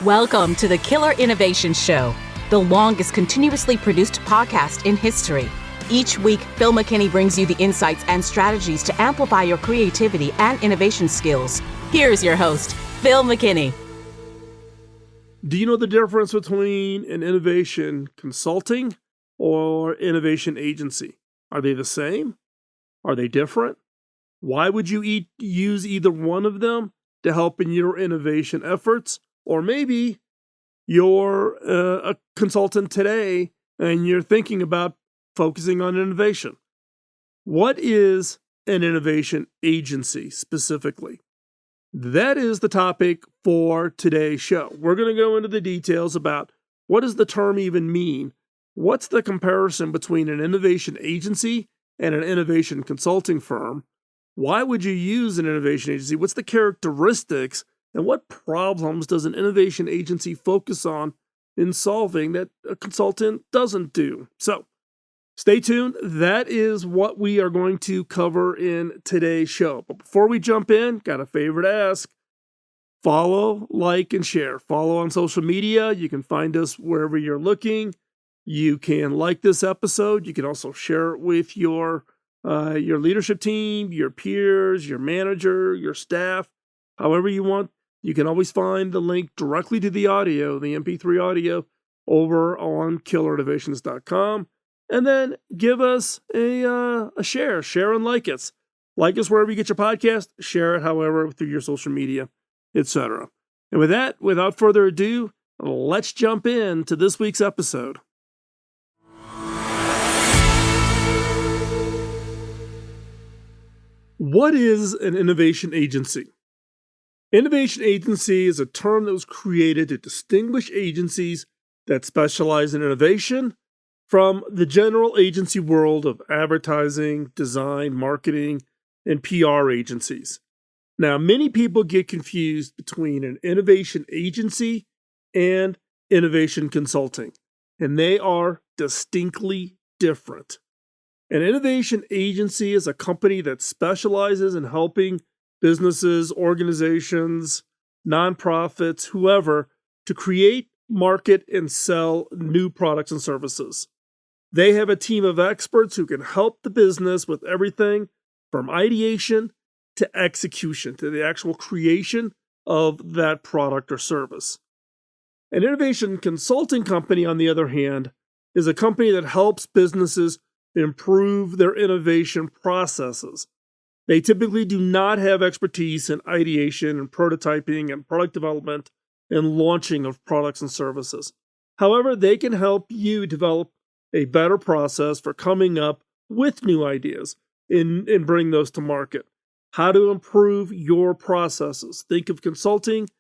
Welcome to the Killer Innovation Show, the longest continuously produced podcast in history. Each week, Phil McKinney brings you the insights and strategies to amplify your creativity and innovation skills. Here's your host, Phil McKinney. Do you know the difference between an innovation consulting or innovation agency? Are they the same? Are they different? Why would you use either one of them to help in your innovation efforts? Or maybe you're a consultant today and you're thinking about focusing on innovation. What is an innovation agency specifically? That is the topic for today's show. We're going to go into the details about what does the term even mean? What's the comparison between an innovation agency and an innovation consulting firm? Why would you use an innovation agency? What's the characteristics? And what problems does an innovation agency focus on in solving that a consultant doesn't do? So stay tuned. That is what we are going to cover in today's show. But before we jump in, got a favor to ask. Follow, like, and share. Follow on social media. You can find us wherever you're looking. You can like this episode. You can also share it with your leadership team, your peers, your manager, your staff, however you want. You can always find the link directly to the audio, the MP3 audio, over on killerinnovations.com. And then give us a share. Share and like us. Like us wherever you get your podcast. Share it, however, through your social media, etc. And with that, without further ado, let's jump into this week's episode. What is an innovation agency? Innovation agency is a term that was created to distinguish agencies that specialize in innovation from the general agency world of advertising, design, marketing, and PR agencies. Now, many people get confused between an innovation agency and innovation consulting, and they are distinctly different. An innovation agency is a company that specializes in helping businesses, organizations, nonprofits, whoever, to create, market, and sell new products and services. They have a team of experts who can help the business with everything from ideation to execution, to the actual creation of that product or service. An innovation consulting company, on the other hand, is a company that helps businesses improve their innovation processes. They typically do not have expertise in ideation and prototyping and product development and launching of products and services. However, they can help you develop a better process for coming up with new ideas and bring those to market. How to improve your processes. Think of consulting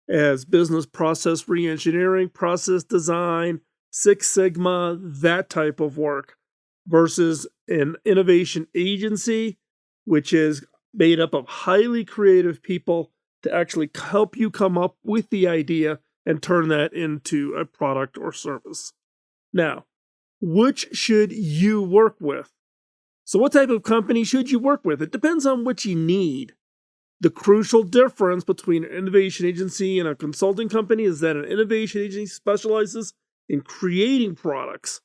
as business process reengineering, process design, Six Sigma, that type of work, versus an innovation agency, which is made up of highly creative people to actually help you come up with the idea and turn that into a product or service. Now, which should you work with? So what type of company should you work with? It depends on what you need. The crucial difference between an innovation agency and a consulting company is that an innovation agency specializes in creating products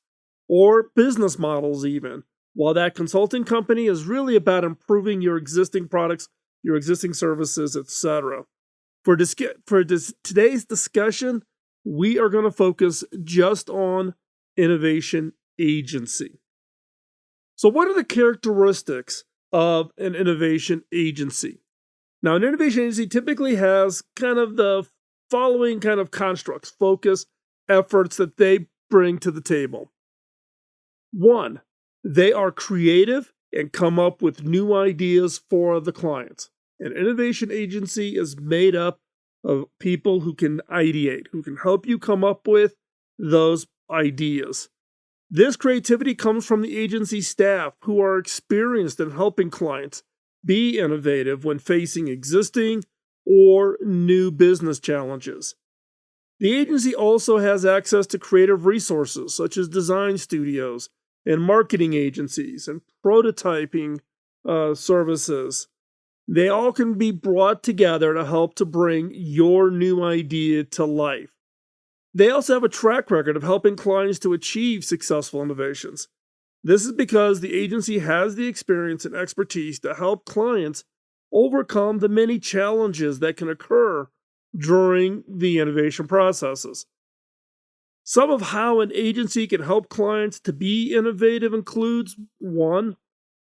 or business models even, while that consulting company is really about improving your existing products, your existing services, etc. For today's discussion, we are going to focus just on innovation agency. So what are the characteristics of an innovation agency? Now, an innovation agency typically has kind of the following kind of constructs, focus, efforts that they bring to the table. One, they are creative and come up with new ideas for the clients. An innovation agency is made up of people who can ideate, who can help you come up with those ideas. This creativity comes from the agency staff who are experienced in helping clients be innovative when facing existing or new business challenges. The agency also has access to creative resources such as design studios and marketing agencies and prototyping services. They all can be brought together to help to bring your new idea to life. They also have a track record of helping clients to achieve successful innovations. This is because the agency has the experience and expertise to help clients overcome the many challenges that can occur during the innovation processes. Some of how an agency can help clients to be innovative includes 1.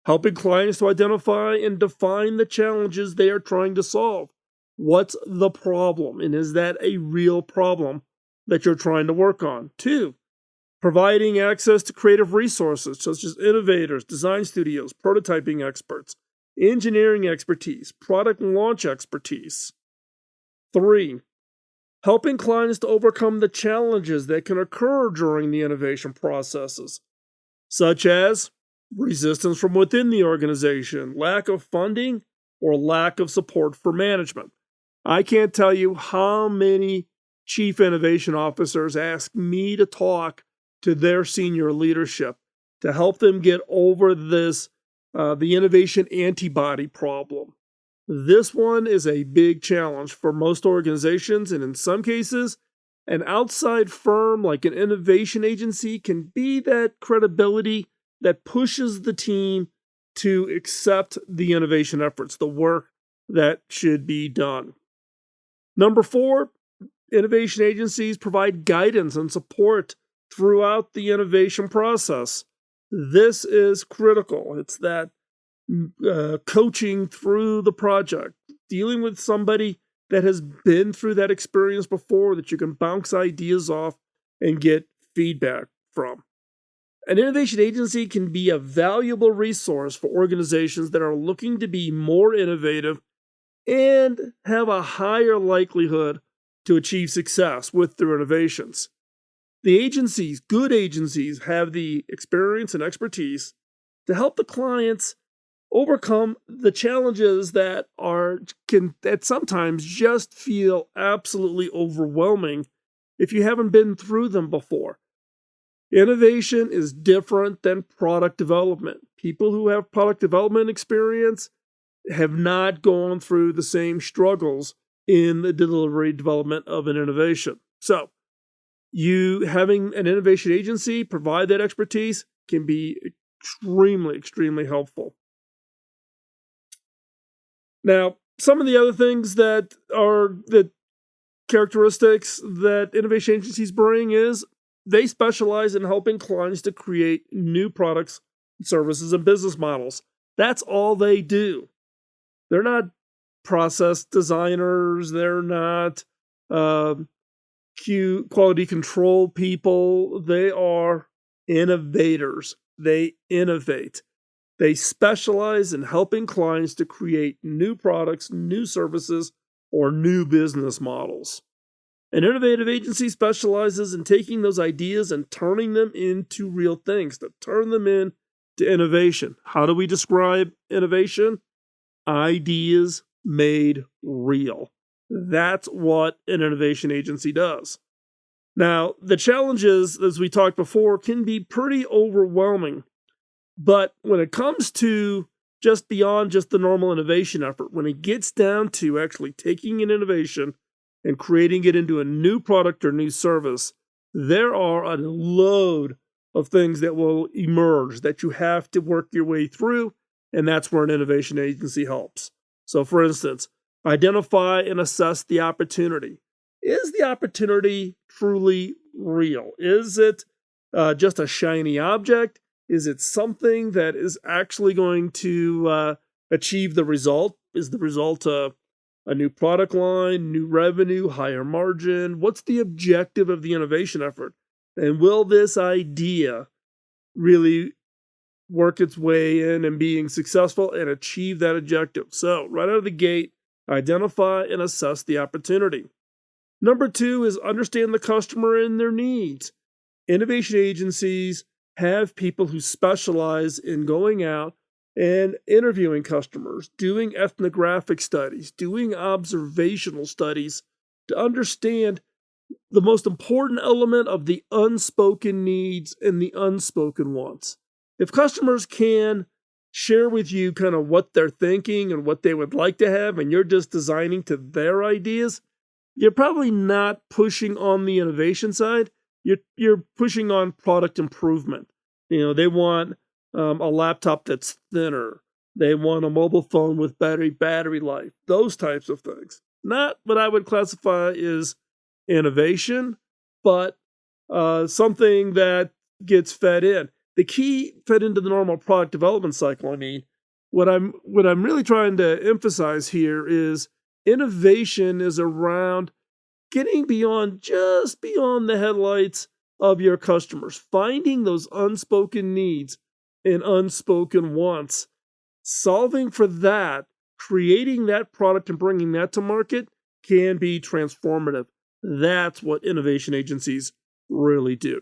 Helping clients to identify and define the challenges they are trying to solve. What's the problem, and is that a real problem that you're trying to work on? 2. Providing access to creative resources such as innovators, design studios, prototyping experts, engineering expertise, product launch expertise. 3. Helping clients to overcome the challenges that can occur during the innovation processes, such as resistance from within the organization, lack of funding, or lack of support for management. I can't tell you how many chief innovation officers ask me to talk to their senior leadership to help them get over this, the innovation antibody problem. This one is a big challenge for most organizations, and in some cases, an outside firm like an innovation agency can be that credibility that pushes the team to accept the innovation efforts, the work that should be done. Number 4, innovation agencies provide guidance and support throughout the innovation process. This is critical. It's that coaching through the project, dealing with somebody that has been through that experience before that you can bounce ideas off and get feedback from. An innovation agency can be a valuable resource for organizations that are looking to be more innovative and have a higher likelihood to achieve success with their innovations. The agencies, good agencies, have the experience and expertise to help the clients overcome the challenges that sometimes just feel absolutely overwhelming if you haven't been through them before. Innovation is different than product development. People who have product development experience have not gone through the same struggles in the delivery development of an innovation. So, you having an innovation agency provide that expertise can be extremely, extremely helpful. Now, some of the other things that are the characteristics that innovation agencies bring is they specialize in helping clients to create new products, services, and business models. That's all they do. They're not process designers. They're not quality control people. They are innovators. They innovate. They specialize in helping clients to create new products, new services, or new business models. An innovative agency specializes in taking those ideas and turning them into real things, to turn them into innovation. How do we describe innovation? Ideas made real. That's what an innovation agency does. Now, the challenges, as we talked before, can be pretty overwhelming. But when it comes to just beyond just the normal innovation effort, when it gets down to actually taking an innovation and creating it into a new product or new service, there are a load of things that will emerge that you have to work your way through, and that's where an innovation agency helps. So, for instance, identify and assess the opportunity. Is the opportunity truly real? Is it just a shiny object? Is it something that is actually going to achieve the result? Is the result a new product line, new revenue, higher margin? What's the objective of the innovation effort? And will this idea really work its way in and being successful and achieve that objective? So, right out of the gate, identify and assess the opportunity. Number 2 is understand the customer and their needs. Innovation agencies have people who specialize in going out and interviewing customers, doing ethnographic studies, doing observational studies to understand the most important element of the unspoken needs and the unspoken wants. If customers can share with you kind of what they're thinking and what they would like to have, and you're just designing to their ideas, you're probably not pushing on the innovation side. You're pushing on product improvement. They want a laptop that's thinner. They want a mobile phone with battery life. Those types of things. Not what I would classify as innovation, but something that gets fed in. The key fed into the normal product development cycle. I mean, what I'm really trying to emphasize here is innovation is around getting just beyond the headlights of your customers, finding those unspoken needs and unspoken wants, solving for that, creating that product and bringing that to market can be transformative. That's what innovation agencies really do.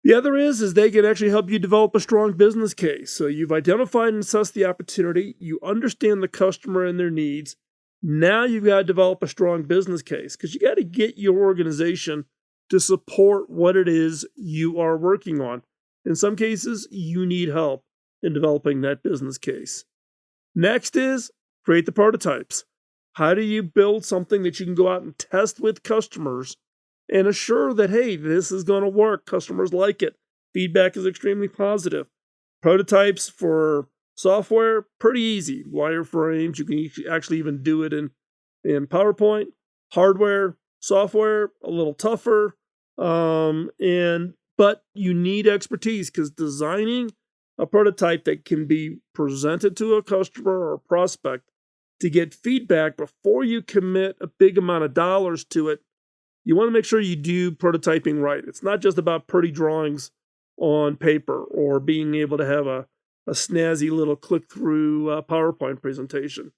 The other is they can actually help you develop a strong business case. So you've identified and assessed the opportunity, you understand the customer and their needs. Now you've got to develop a strong business case because you got to get your organization to support what it is you are working on. In some cases, you need help in developing that business case. Next is create the prototypes. How do you build something that you can go out and test with customers and assure that, hey, this is going to work. Customers like it. Feedback is extremely positive. Prototypes for software, pretty easy. Wireframes, you can actually even do it in PowerPoint. Hardware, software, a little tougher. But you need expertise because designing a prototype that can be presented to a customer or a prospect to get feedback before you commit a big amount of dollars to it, you want to make sure you do prototyping right. It's not just about pretty drawings on paper or being able to have a snazzy little click-through PowerPoint presentation.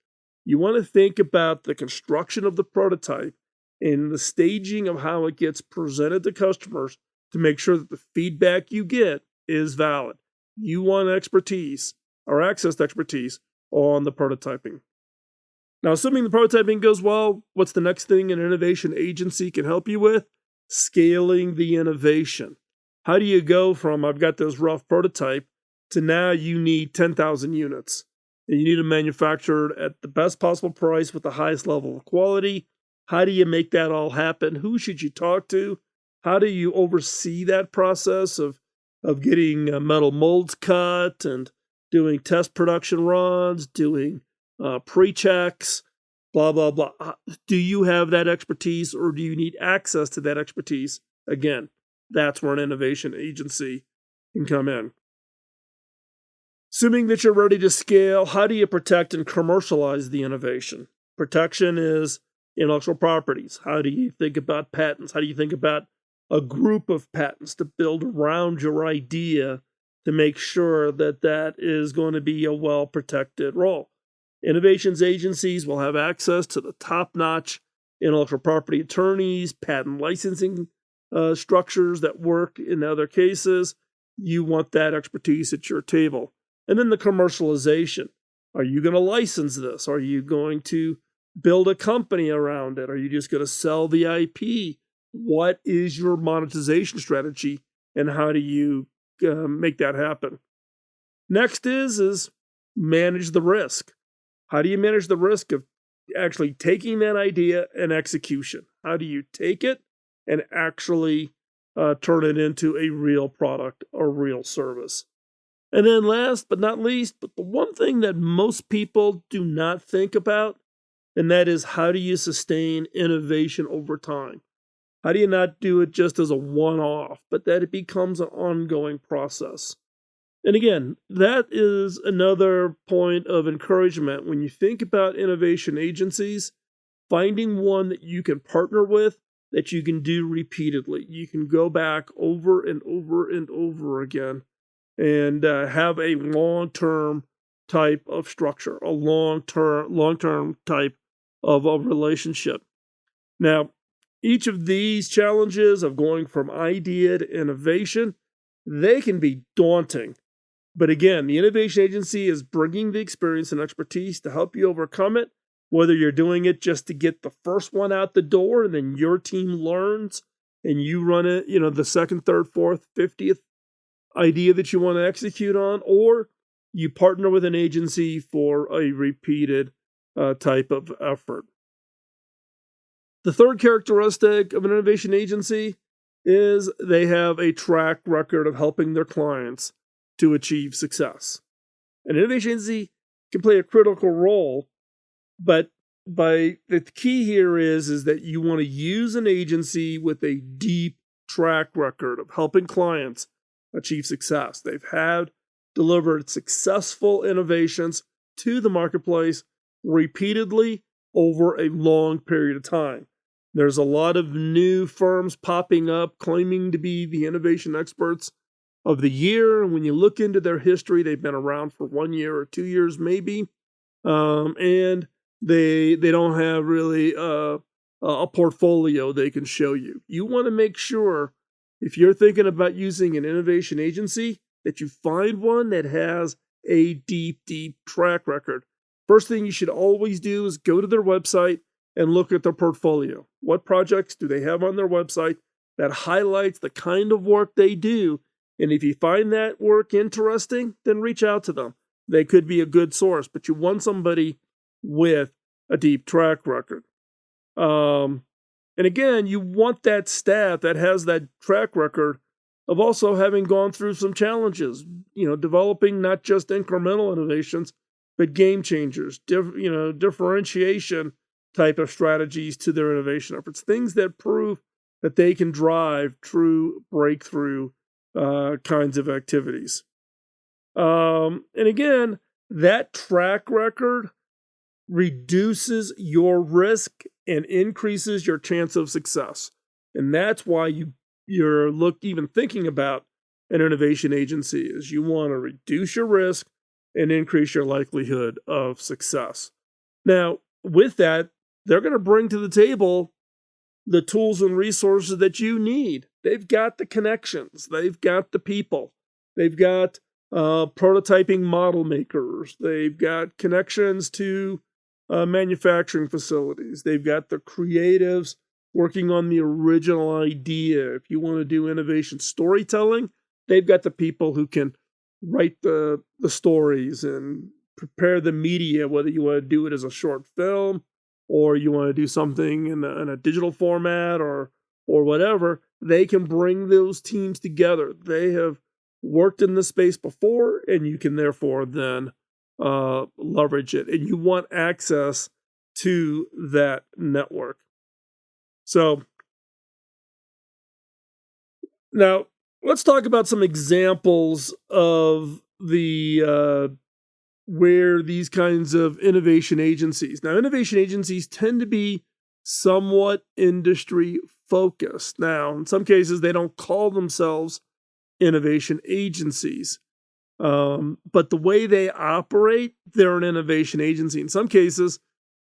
You want to think about the construction of the prototype and the staging of how it gets presented to customers to make sure that the feedback you get is valid. You want expertise or access to expertise on the prototyping. Now, assuming the prototyping goes well, what's the next thing an innovation agency can help you with? Scaling the innovation. How do you go from I've got this rough prototype to now you need 10,000 units? And you need them manufactured at the best possible price with the highest level of quality. How do you make that all happen? Who should you talk to? How do you oversee that process of getting metal molds cut and doing test production runs, doing pre-checks, blah, blah, blah. Do you have that expertise or do you need access to that expertise? Again, that's where an innovation agency can come in. Assuming that you're ready to scale, how do you protect and commercialize the innovation? Protection is intellectual properties. How do you think about patents? How do you think about a group of patents to build around your idea to make sure that that is going to be a well-protected role? Innovations agencies will have access to the top-notch intellectual property attorneys, patent licensing structures that work in other cases. You want that expertise at your table. And then the commercialization. Are you going to license this? Are you going to build a company around it? Are you just going to sell the IP? What is your monetization strategy and how do you make that happen? Next is manage the risk. How do you manage the risk of actually taking that idea and execution? How do you take it and actually turn it into a real product or real service? And then last but not least, but the one thing that most people do not think about, and that is how do you sustain innovation over time? How do you not do it just as a one-off, but that it becomes an ongoing process? And again, that is another point of encouragement. When you think about innovation agencies, finding one that you can partner with, that you can do repeatedly. You can go back over and over and over again and have a long-term type of structure, a long-term type of a relationship. Now, each of these challenges of going from idea to innovation, they can be daunting. But again, the innovation agency is bringing the experience and expertise to help you overcome it, whether you're doing it just to get the first one out the door and then your team learns and you run it, the second, third, fourth, 50th idea that you want to execute on, or you partner with an agency for a repeated type of effort. The third characteristic of an innovation agency is they have a track record of helping their clients to achieve success. An innovation agency can play a critical role, but the key here is that you want to use an agency with a deep track record of helping clients achieve success. They've delivered successful innovations to the marketplace repeatedly over a long period of time. There's a lot of new firms popping up claiming to be the innovation experts of the year. And when you look into their history, they've been around for 1 year or 2 years maybe, and they don't have really a portfolio they can show you. You want to make sure, if you're thinking about using an innovation agency, that you find one that has a deep track record. First thing you should always do is go to their website and look at their portfolio. What projects do they have on their website that highlights the kind of work they do? And if you find that work interesting, then reach out to them. They could be a good source, but you want somebody with a deep track record. And again, you want that staff that has that track record of also having gone through some challenges, developing not just incremental innovations, but game changers, differentiation type of strategies to their innovation efforts, things that prove that they can drive true breakthrough kinds of activities. And again, that track record reduces your risk and increases your chance of success. And that's why you're even thinking about an innovation agency, is you want to reduce your risk and increase your likelihood of success. Now, with that, they're going to bring to the table the tools and resources that you need. They've got the connections. They've got the people. They've got prototyping model makers. They've got connections to manufacturing facilities. They've got the creatives working on the original idea. If you want to do innovation storytelling, they've got the people who can write the stories and prepare the media, whether you want to do it as a short film or you want to do something in a digital format or whatever. They can bring those teams together. They have worked in this space before, and you can therefore then leverage it. And you want access to that network. So now let's talk about some examples of the where these kinds of innovation agencies. Now, innovation agencies tend to be somewhat industry focused. Now, in some cases, they don't call themselves innovation agencies, but the way they operate, they're an innovation agency. In some cases,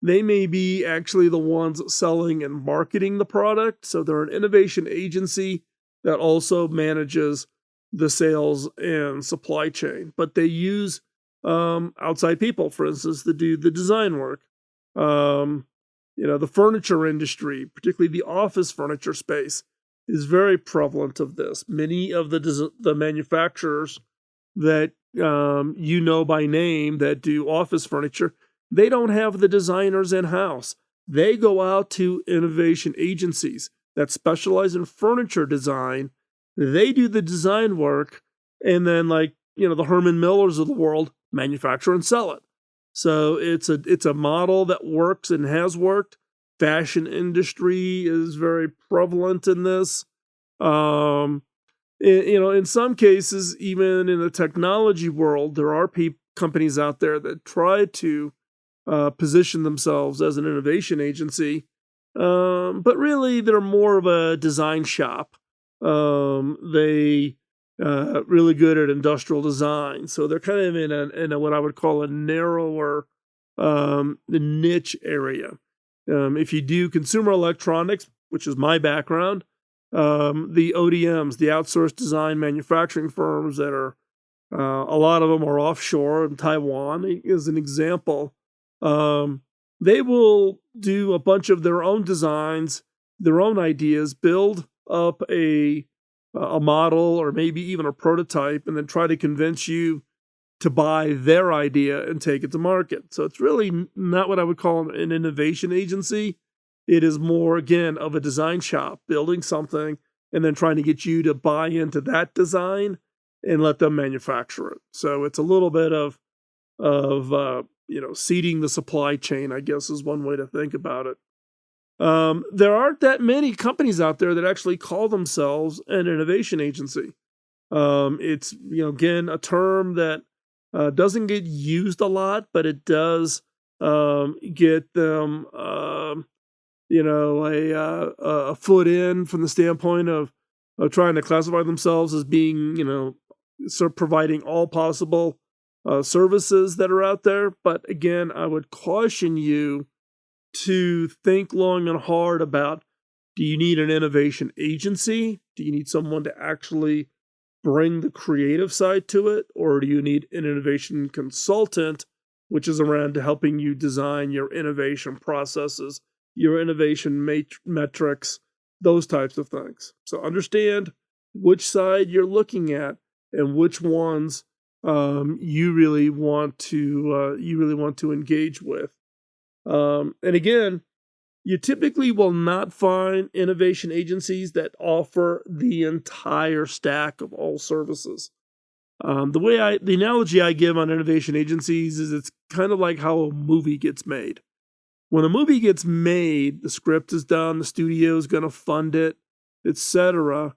they may be actually the ones selling and marketing the product. So they're an innovation agency that also manages the sales and supply chain. But they use outside people, for instance, to do the design work. The furniture industry, particularly the office furniture space, is very prevalent of this. Many of the manufacturers that by name that do office furniture, they don't have the designers in-house. They go out to innovation agencies that specialize in furniture design. They do the design work, and then the Herman Millers of the world manufacture and sell it. So it's a model that works and has worked. Fashion industry is very prevalent in this. In some cases, even in the technology world, there are companies out there that try to position themselves as an innovation agency, but really they're more of a design shop. They really good at industrial design, so they're kind of in a what I would call a narrower niche area. If you do consumer electronics, which is my background, the ODMs, the outsourced design manufacturing firms that are a lot of them are offshore in Taiwan, is an example. They will do a bunch of their own designs, their own ideas, build up a model or maybe even a prototype, and then try to convince you to buy their idea and take it to market. So it's really not what I would call an innovation agency. It is more, again, of a design shop, building something and then trying to get you to buy into that design and let them manufacture it. So it's a little bit of seeding the supply chain, I guess, is one way to think about it. There aren't that many companies out there that actually call themselves an innovation agency. It's, again, a term that doesn't get used a lot, but it does get them, a foot in from the standpoint of trying to classify themselves as being, sort of providing all possible services that are out there. But again, I would caution you to think long and hard about, do you need an innovation agency? Do you need someone to actually bring the creative side to it? Or do you need an innovation consultant, which is around to helping you design your innovation processes, your innovation metrics, those types of things? So understand which side you're looking at and which ones you really want to engage with. And again, you typically will not find innovation agencies that offer the entire stack of all services. The analogy I give on innovation agencies is it's kind of like how a movie gets made. When a movie gets made, the script is done, the studio is going to fund it, etc.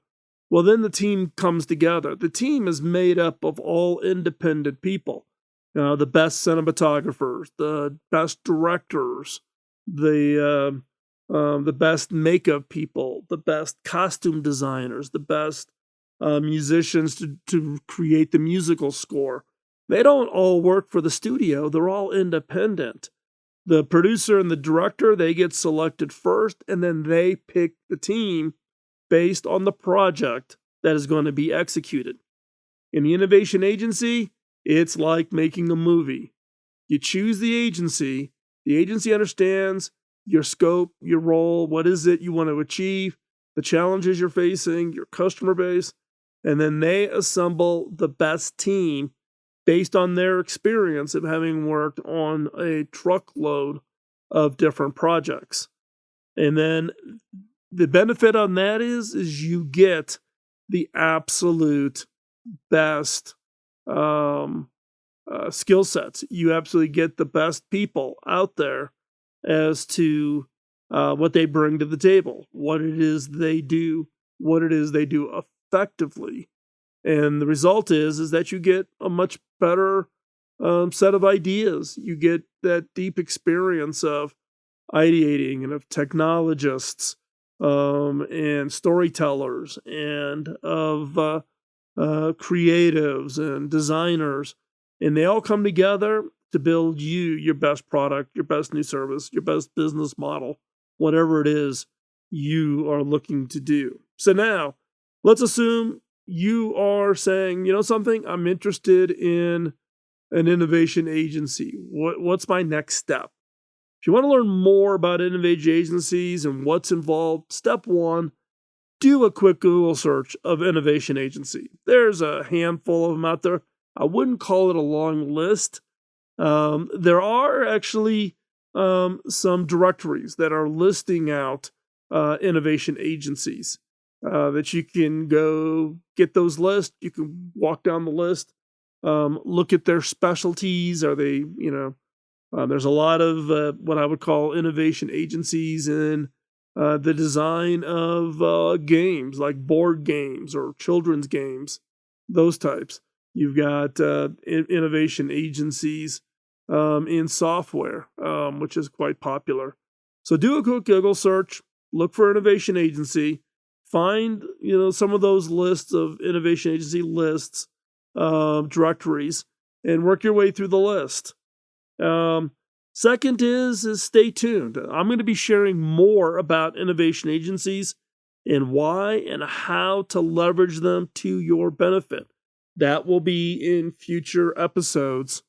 Well, then the team comes together. The team is made up of all independent people. The best cinematographers, the best directors, the best makeup people, the best costume designers, the best musicians to create the musical score. They don't all work for the studio. They're all independent. The producer and the director, they get selected first, and then they pick the team based on the project that is going to be executed. In the innovation agency, it's like making a movie. You choose the agency understands your scope, your role, what is it you want to achieve, the challenges you're facing, your customer base, and then they assemble the best team based on their experience of having worked on a truckload of different projects. And then the benefit on that is you get the absolute best skill sets. You absolutely get the best people out there as to what they bring to the table, what it is they do effectively. And the result is that you get a much better set of ideas. You get that deep experience of ideating and of technologists and storytellers and of creatives and designers. And they all come together to build your best product, your best new service, your best business model, whatever it is you are looking to do. So now, let's assume you are saying, something, I'm interested in an innovation agency. What's my next step? If you want to learn more about innovation agencies and what's involved, step one, do a quick Google search of innovation agency. There's a handful of them out there. I wouldn't call it a long list. There are actually some directories that are listing out innovation agencies that you can go get those lists. You can walk down the list, look at their specialties. Are they, there's a lot of what I would call innovation agencies in the design of games, like board games or children's games, those types. You've got innovation agencies in software, which is quite popular. So do a quick Google search, look for innovation agency, find some of those lists of innovation agency lists, directories, and work your way through the list. Second is stay tuned. I'm going to be sharing more about innovation agencies and why and how to leverage them to your benefit. That will be in future episodes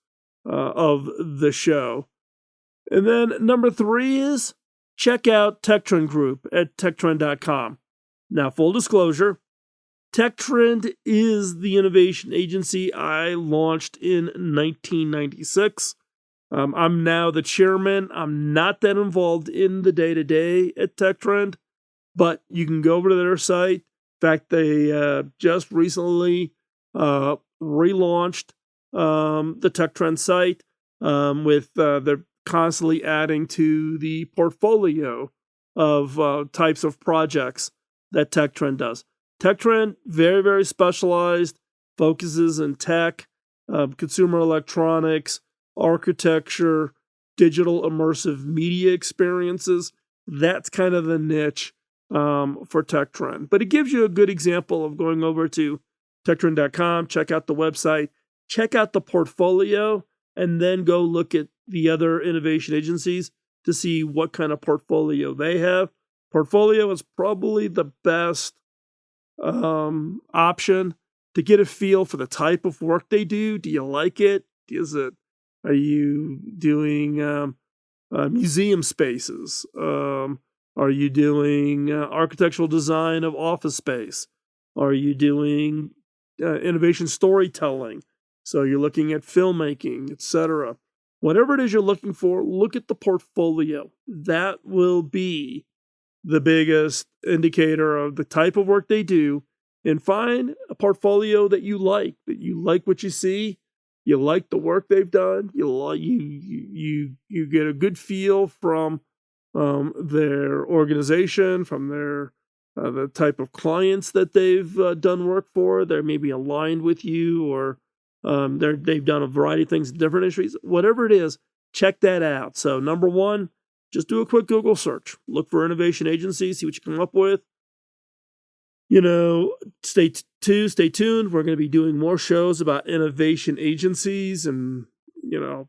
of the show. And then number 3 is check out Tech Trend Group at techtrend.com. Now, full disclosure, Tech Trend is the innovation agency I launched in 1996. I'm now the chairman. I'm not that involved in the day-to-day at Tech Trend, but you can go over to their site. In fact, they just recently relaunched the Tech Trend site with they're constantly adding to the portfolio of types of projects that Tech Trend does. Tech Trend, very, very specialized, focuses in tech, consumer electronics, architecture, digital immersive media experiences. That's kind of the niche for Tech Trend. But it gives you a good example of going over to techtrend.com, check out the website, check out the portfolio, and then go look at the other innovation agencies to see what kind of portfolio they have. Portfolio is probably the best option to get a feel for the type of work they do. Do you like it? Are you doing museum spaces? Are you doing architectural design of office space? Are you doing innovation storytelling? So you're looking at filmmaking, etc. Whatever it is you're looking for, look at the portfolio. That will be the biggest indicator of the type of work they do, and find a portfolio that you like what you see, you like the work they've done, you get a good feel from their organization, from their the type of clients that they've done work for. They're maybe aligned with you, or they've done a variety of things in different industries. Whatever it is, check that out. So number one, just do a quick Google search. Look for innovation agencies, see what you come up with. Stay tuned. We're going to be doing more shows about innovation agencies and,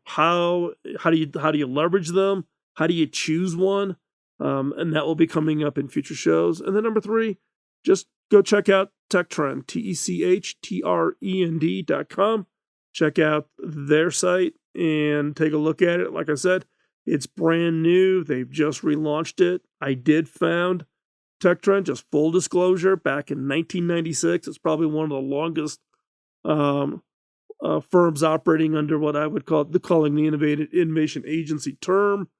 how do you leverage them? How do you choose one? And that will be coming up in future shows. And then number three, just go check out Tech Trend, TECHTREND.com. Check out their site and take a look at it. Like I said, it's brand new. They've just relaunched it. I did found Tech Trend, just full disclosure, back in 1996. It's probably one of the longest firms operating under what I would call the innovation agency term.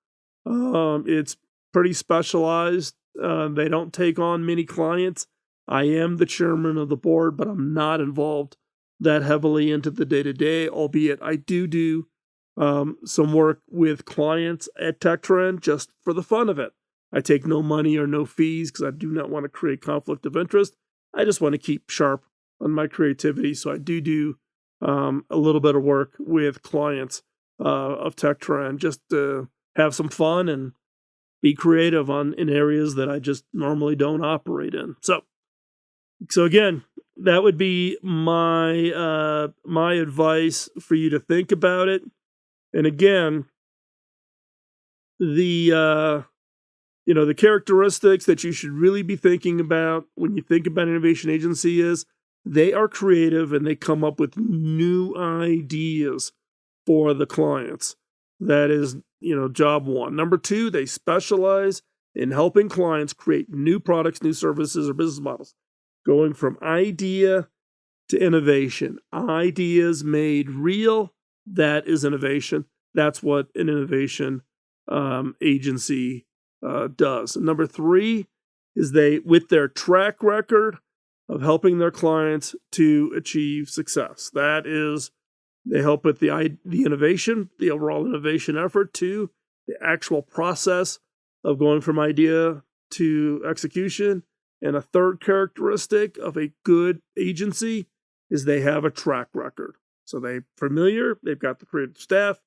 It's pretty specialized. They don't take on many clients. I am the chairman of the board, but I'm not involved that heavily into the day-to-day, albeit I do some work with clients at Tech Trend just for the fun of it. I take no money or no fees because I do not want to create conflict of interest. I just want to keep sharp on my creativity. So I do a little bit of work with clients of Tech Trend just to have some fun and be creative in areas that I just normally don't operate in. So again, that would be my advice for you to think about it. And again, the characteristics that you should really be thinking about when you think about innovation agency is they are creative and they come up with new ideas for the clients. That is, job one. Number two, they specialize in helping clients create new products, new services, or business models. Going from idea to innovation. Ideas made real, that is innovation. That's what an innovation agency does. And number three is with their track record of helping their clients to achieve success. That is, they help with the innovation, the overall innovation effort, to the actual process of going from idea to execution. And a third characteristic of a good agency is they have a track record. So they've got the creative staff,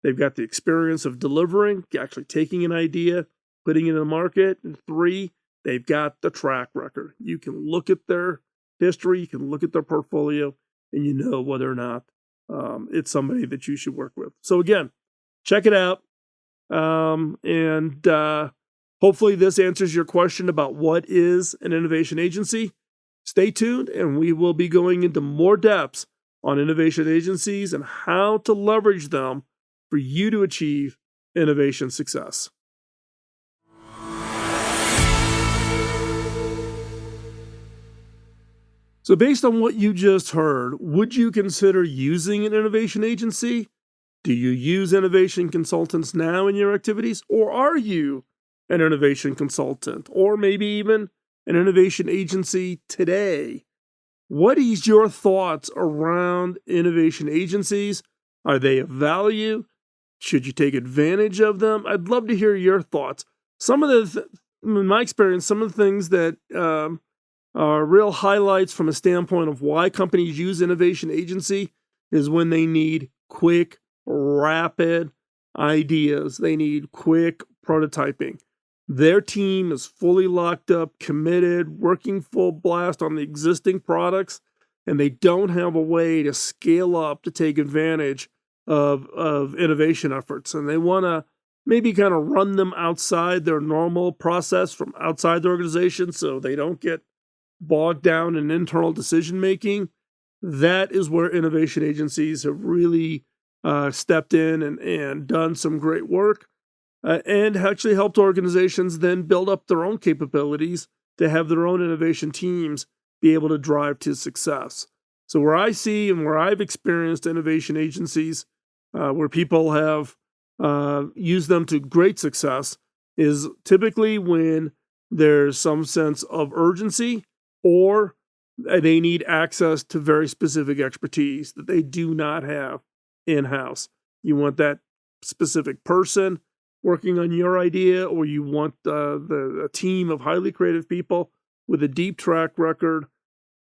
they've got the experience of delivering, actually taking an idea, putting it in the market. And three, they've got the track record. You can look at their history, you can look at their portfolio, and you know whether or not it's somebody that you should work with. So again, check it out. And hopefully this answers your question about what is an innovation agency. Stay tuned, and we will be going into more depths on innovation agencies and how to leverage them for you to achieve innovation success. So based on what you just heard, would you consider using an innovation agency? Do you use innovation consultants now in your activities? Or are you an innovation consultant? Or maybe even an innovation agency today? What is your thoughts around innovation agencies? Are they of value? Should you take advantage of them? I'd love to hear your thoughts. In my experience, some of the things that are real highlights from a standpoint of why companies use innovation agency is when they need quick, rapid ideas. They need quick prototyping. Their team is fully locked up, committed, working full blast on the existing products, and they don't have a way to scale up to take advantage of innovation efforts. And they want to maybe kind of run them outside their normal process from outside the organization so they don't get bogged down in internal decision making. That is where innovation agencies have really stepped in and done some great work and actually helped organizations then build up their own capabilities to have their own innovation teams be able to drive to success. So where I see and where I've experienced innovation agencies, where people have used them to great success, is typically when there's some sense of urgency or they need access to very specific expertise that they do not have in-house. You want that specific person working on your idea, or you want a team of highly creative people with a deep track record,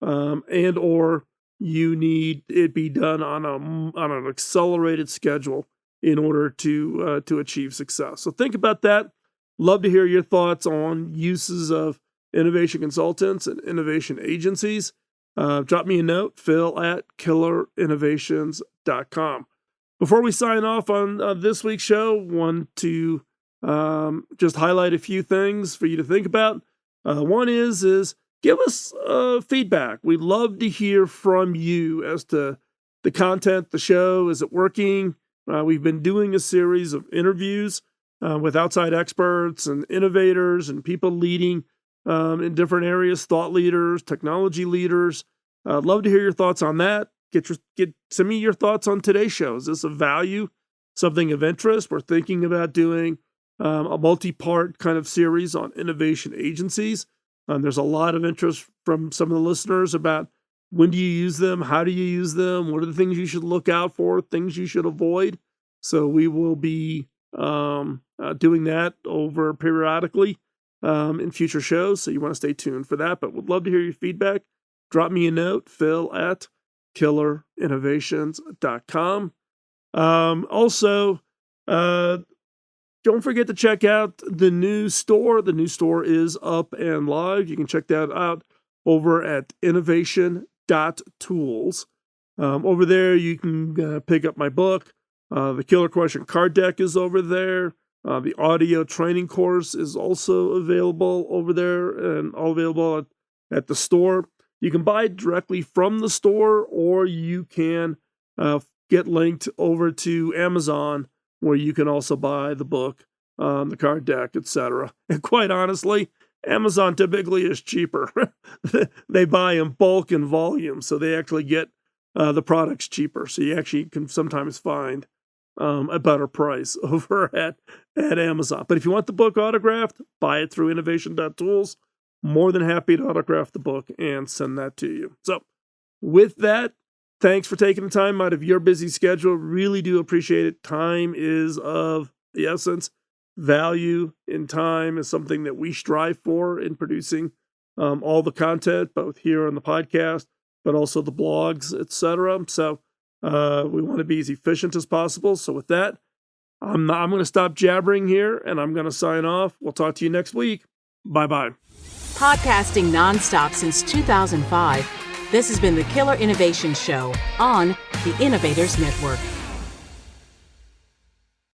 and or you need it be done on an accelerated schedule in order to achieve success. So think about that. Love to hear your thoughts on uses of innovation consultants and innovation agencies. Drop me a note, phil@killerinnovations.com. Before we sign off on this week's show, want to just highlight a few things for you to think about. One is give us feedback. We'd love to hear from you as to the content, the show. Is it working? We've been doing a series of interviews with outside experts and innovators and people leading in different areas, thought leaders, technology leaders. I'd love to hear your thoughts on that. Send me your thoughts on today's show. Is this of value? Something of interest? We're thinking about doing a multi-part kind of series on innovation agencies. There's a lot of interest from some of the listeners about when do you use them? How do you use them? What are the things you should look out for? Things you should avoid? So we will be doing that over periodically in future shows. So you want to stay tuned for that. But would love to hear your feedback. Drop me a note, phil@killerinnovations.com. Also, don't forget to check out the new store. The new store is up and live. You can check that out over at innovation.tools. Over there, you can pick up my book. The Killer Question card deck is over there. The audio training course is also available over there and all available at the store. You can buy it directly from the store, or you can get linked over to Amazon, where you can also buy the book, the card deck, etc. And quite honestly, Amazon typically is cheaper. They buy in bulk and volume, so they actually get the products cheaper. So you actually can sometimes find a better price over at Amazon. But if you want the book autographed, buy it through innovation.tools. More than happy to autograph the book and send that to you. So with that, thanks for taking the time out of your busy schedule. Really do appreciate it. Time is of the essence. Value in time is something that we strive for in producing all the content, both here on the podcast, but also the blogs, etc. So we want to be as efficient as possible. So with that, I'm going to stop jabbering here and I'm going to sign off. We'll talk to you next week. Bye-bye. Podcasting nonstop since 2005, this has been the Killer Innovation Show on the Innovators Network.